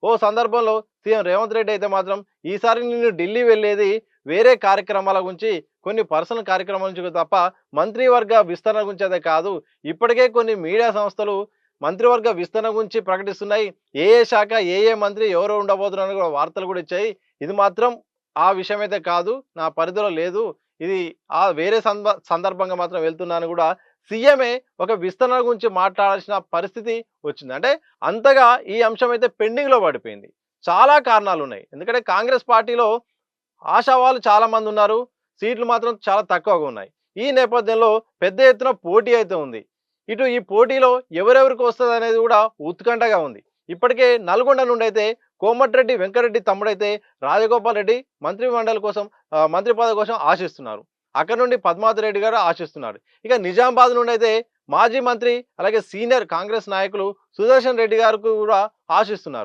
ఓ సందర్భంలో సీఎం రేవంత్ రెడ్డి అయితే మాత్రం ఈసారి నేను ఢిల్లీ వెళ్ళేది వేరే కార్యక్రమాల గురించి, కొన్ని పర్సనల్ కార్యక్రమాల నుంచి తప్ప మంత్రివర్గ విస్తరణ గురించి అయితే కాదు. ఇప్పటికే కొన్ని మీడియా సంస్థలు మంత్రివర్గ విస్తరణ గురించి ప్రకటిస్తున్నాయి. ఏ ఏ శాఖ, ఏ ఏ మంత్రి ఎవరు ఉండబోతున్నారని కూడా వార్తలు కూడా ఇచ్చాయి. ఇది మాత్రం ఆ విషయం అయితే కాదు. నా పరిధిలో లేదు. ఇది వేరే సందర్భంగా మాత్రం వెళ్తున్నాను కూడా సీఎమే ఒక విస్తరణ గురించి మాట్లాడాల్సిన పరిస్థితి వచ్చింది. అంటే అంతగా ఈ అంశం అయితే పెండింగ్‌లో పడిపోయింది. చాలా కారణాలున్నాయి. ఎందుకంటే కాంగ్రెస్ పార్టీలో ఆశావాళ్ళు చాలామందున్నారు. సీట్లు మాత్రం చాలా తక్కువగా ఉన్నాయి. ఈ నేపథ్యంలో పెద్ద ఎత్తున పోటీ అయితే ఉంది. ఇటు ఈ పోటీలో ఎవరెవరికి వస్తదనేది కూడా ఉత్కంఠగా ఉంది. ఇప్పటికే నల్గొండ నుండైతే కోమటిరెడ్డి వెంకటరెడ్డి తమ్ముడైతే రాజగోపాల్ రెడ్డి మంత్రి మండలి కోసం మంత్రి పదవి కోసం ఆశిస్తున్నారు. అక్కడ నుండి పద్మావతి రెడ్డి గారు ఆశిస్తున్నారు. ఇక నిజామాబాద్ నుండి అయితే మాజీ మంత్రి అలాగే సీనియర్ కాంగ్రెస్ నాయకులు సుదర్శన్ రెడ్డి గారు కూడా ఆశిస్తున్నారు.